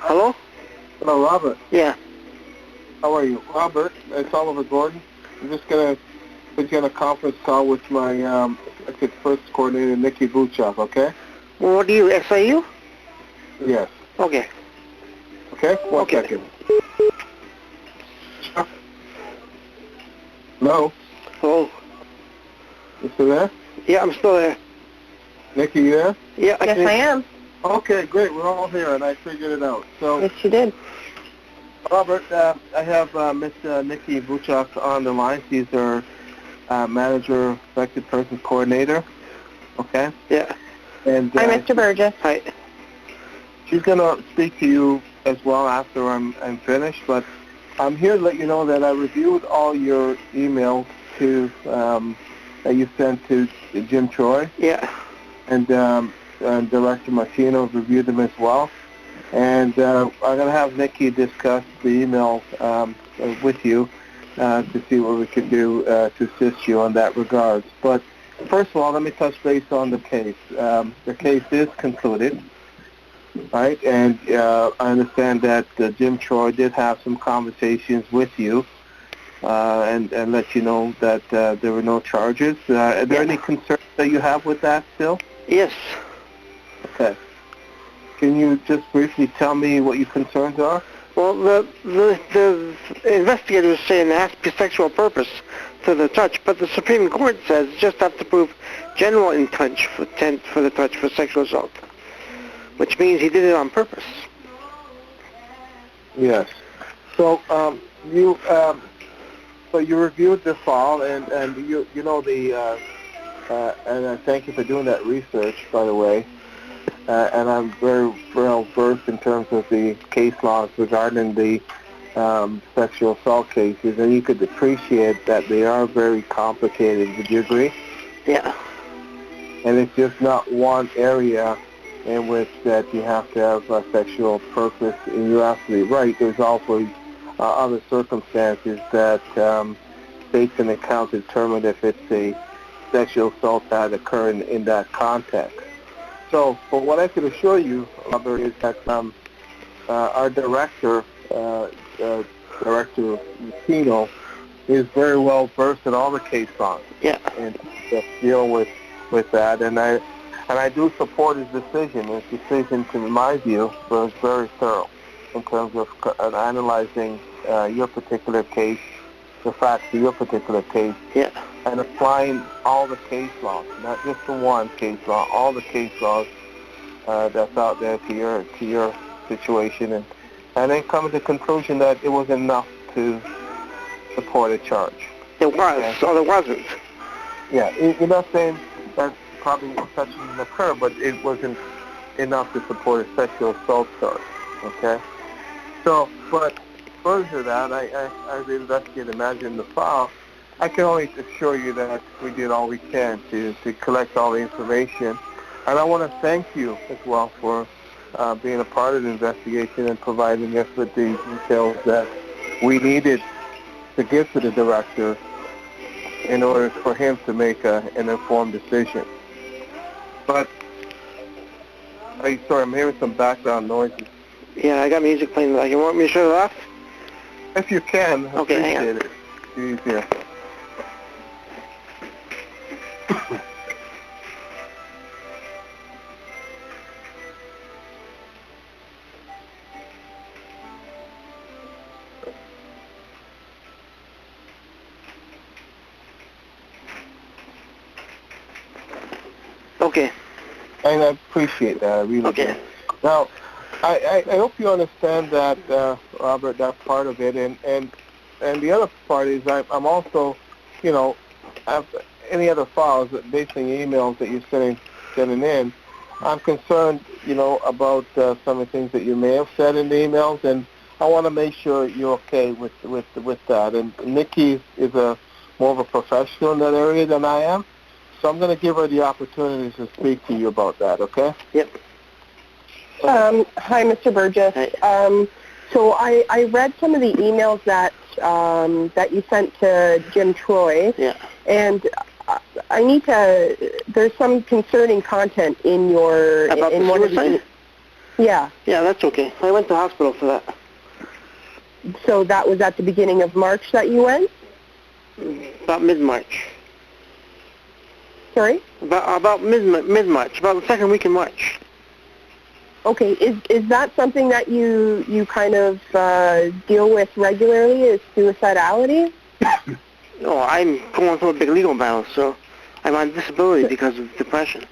Hello? Hello, Robert. Yeah. How are you? Robert, it's Oliver Gordon. I'm just going to put you on a conference call with my Executive First Coordinator, Nikki Buchov, okay? Well, what do you, SIU? Yes. Okay. Okay? One second. Hello? Hello? You still there? Yeah, I'm still there. Nikki, you there? Yeah, Yes, I am. Okay, great. We're all here, and I figured it out. So, Yes, you did. Robert, I have Miss Nikki Buchov on the line. She's our Manager, Affected Persons Coordinator. Okay? Yeah. And Hi, Mr. Burgess. Hi. she's going to speak to you as well after I'm finished, but I'm here to let you know that I reviewed all your emails that you sent to Jim Troy. Yeah. And Director Martino reviewed them as well. And I'm going to have Nikki discuss the email with you to see what we can do to assist you on that regards. But first of all, let me touch base on the case. The case is concluded, right? And I understand that Jim Troy did have some conversations with you and let you know that there were no charges. Are there any concerns that you have with that still? Yes. Okay. Can you just briefly tell me what your concerns are? Well, the investigators saying there has to be sexual purpose to the touch, but the Supreme Court says you just have to prove general intent for the touch for sexual assault, which means he did it on purpose. Yes. So you reviewed the file and you know the and I thank you for doing that research, by the way. And I'm very well versed in terms of the case laws regarding the sexual assault cases, and you could appreciate that they are very complicated. Would you agree? Yeah. And it's just not one area in which that you have to have a sexual purpose, and you're absolutely right. There's also other circumstances that takes into account to determine if it's a sexual assault that occurred in that context. So, but what I can assure you, Robert, is that our director, Director Martino, is very well versed in all the case laws. Yeah. And deal with that, and I do support his decision. His decision, to my view, was very thorough in terms of analyzing your particular case, the facts of your particular case. Yeah. And applying all the case laws, not just the one case law, all the case laws that's out there to your situation, and then coming to the conclusion that it was enough to support a charge. It was, or it wasn't. Yeah, you're not saying that probably such didn't occur, but it wasn't enough to support a sexual assault charge, okay? So, but further to that, I the investigator imagine the file, I can only assure you that we did all we can to collect all the information. And I want to thank you as well for being a part of the investigation and providing us with the details that we needed to give to the director in order for him to make an informed decision. But, sorry, I'm hearing some background noises. Yeah, I got music playing. You want me to shut it off? If you can, okay, hang on. It. It's easier. Okay. And I appreciate that. I really do. Now, I hope you understand that, Robert, that part of it. And the other part is I'm also, any other files, based on emails that you're sending in, I'm concerned, about some of the things that you may have said in the emails, and I want to make sure you're okay with that. And Nikki is more of a professional in that area than I am. So I'm going to give her the opportunity to speak to you about that, okay? Yep. Hi, Mr. Burgess. Hi. So I read some of the emails that you sent to Jim Troy. Yeah. And I need to. There's some concerning content in your about in the one of suicide? Yeah. Yeah, that's okay. I went to the hospital for that. So that was at the beginning of March that you went? About mid-March. Sorry? About mid-March, about the second week in March. Okay, is that something that you kind of deal with regularly, is suicidality? No, I'm going through a big legal battle, so I'm on disability because of depression.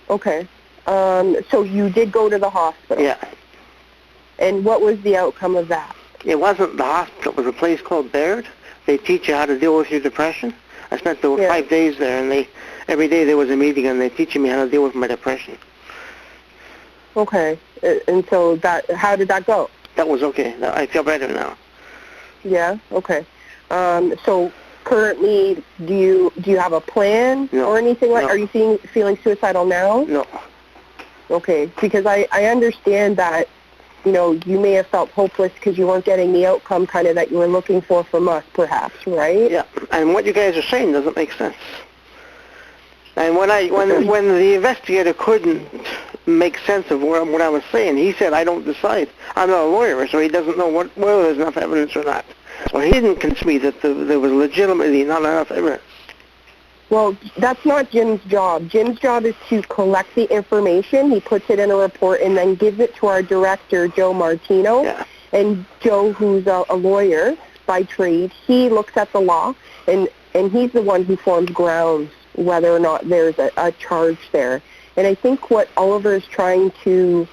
Okay. So you did go to the hospital? Yeah. And what was the outcome of that? It wasn't the hospital. It was a place called Baird. They teach you how to deal with your depression. I spent 5 days there, and every day there was a meeting, and they're teaching me how to deal with my depression. Okay. And so how did that go? That was okay. I feel better now. Yeah. Okay. So currently, do you have a plan or anything like? No. Are you feeling suicidal now? No. Okay. Because I understand that, you know, you may have felt hopeless because you weren't getting the outcome kind of that you were looking for from us, perhaps, right? Yeah. And what you guys are saying doesn't make sense. And when the investigator couldn't make sense of what I was saying, he said, I don't decide. I'm not a lawyer, so he doesn't know whether there's enough evidence or not. So he didn't convince me that there was legitimately not enough evidence. Well, that's not Jim's job. Jim's job is to collect the information. He puts it in a report and then gives it to our director, Joe Martino. Yeah. And Joe, who's a lawyer by trade, he looks at the law, and he's the one who forms grounds whether or not there's a charge there. And I think what Oliver is trying to,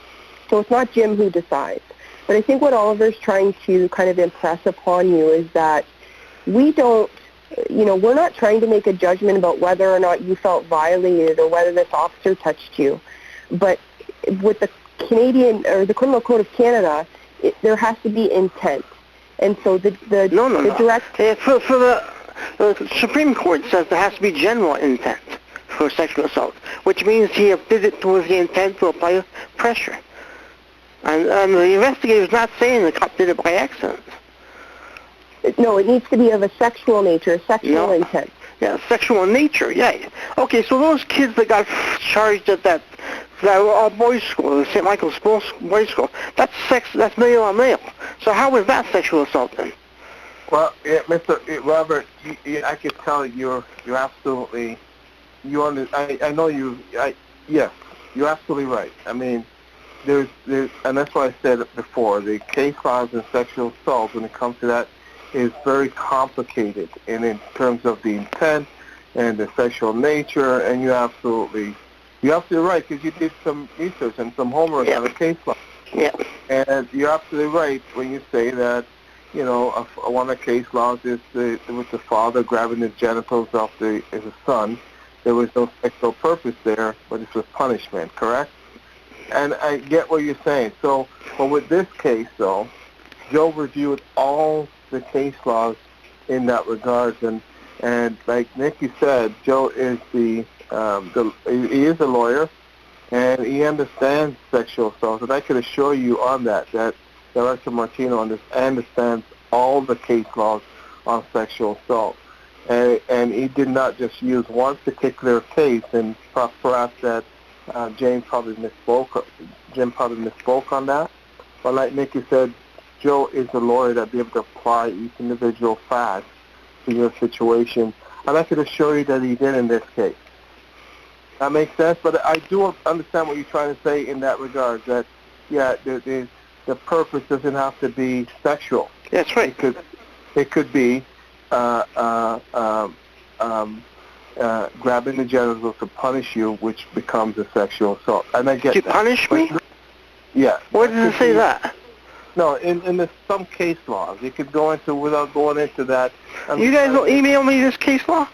so it's not Jim who decides, but I think what Oliver's trying to kind of impress upon you is that we don't, you know, we're not trying to make a judgment about whether or not you felt violated or whether this officer touched you. But with the Canadian, or the Criminal Code of Canada, there has to be intent. And so the director... The Supreme Court says there has to be general intent for sexual assault, which means he did it with the intent to apply pressure. And the investigator's not saying the cop did it by accident. No, it needs to be of a sexual nature, a sexual intent. Yeah, sexual nature, yeah. Okay, so those kids that got charged at that all-boys school, the St. Michael's Boys School, that's male on male. So how was that sexual assault then? Well, yeah, Mr. Robert, I can tell you're absolutely, I know you, yes, you're absolutely right. I mean, there's, and that's why I said it before, the case laws in sexual assault, when it comes to that, is very complicated, and in terms of the intent and the sexual nature, and you're absolutely right, because you did some research and some homework on the case law. Yeah. And you're absolutely right when you say that, you know, one of the case laws is with the father grabbing the genitals of his son. There was no sexual purpose there, but it was punishment, correct? And I get what you're saying. So, but with this case, though, Joe reviewed all the case laws in that regard, and like Nikki said, Joe is he is a lawyer, and he understands sexual assault, and I can assure you on that Director Martino understands all the case laws on sexual assault, and he did not just use one particular case, and perhaps that Jim probably misspoke on that, but like Nikki said, Joe is a lawyer that be able to apply each individual fact to your situation, and I can assure you that he did in this case. That makes sense, but I do understand what you're trying to say in that regard, that, yeah, the purpose doesn't have to be sexual. That's right. It could be grabbing the genitals to punish you, which becomes a sexual assault. And I get that. To punish me? Yeah. Where does it say that? No, in some case laws. You could go into, without going into that. You guys will email me this case law?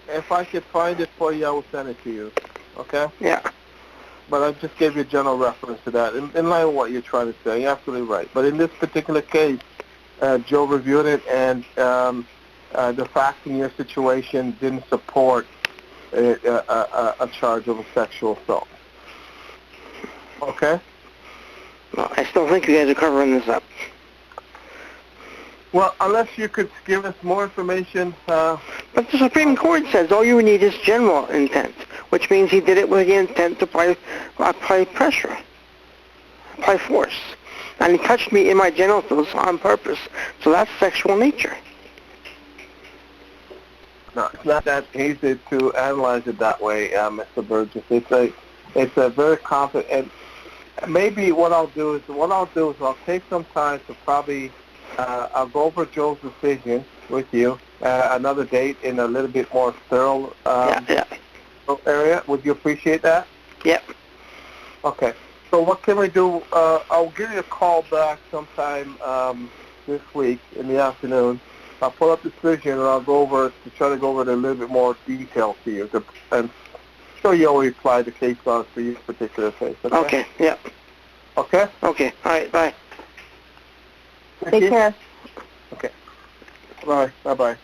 If I could find it for you, I will send it to you. Okay? Yeah. But I just gave you a general reference to that, in line with what you're trying to say. You're absolutely right. But in this particular case, Joe reviewed it, and the facts in your situation didn't support a charge of a sexual assault. Okay? Well, I still think you guys are covering this up. Well, unless you could give us more information. But the Supreme Court says all you need is general intent, which means he did it with the intent to apply pressure, apply force. And he touched me in my genitals on purpose. So that's sexual nature. No, it's not that easy to analyze it that way, Mr. Burgess. It's a very complicated. And maybe what I'll do is I'll take some time to probably I'll go over Joe's decision with you another date in a little bit more thorough area. Would you appreciate that? Yep. Okay. So what can we do? I'll give you a call back sometime this week in the afternoon. I'll pull up the decision and I'll try to go over it in a little bit more detail to you and show you how we apply the case laws for your particular case. Okay. Yep. Okay? Okay. All right. Bye. Take care. Okay. Bye. Bye-bye.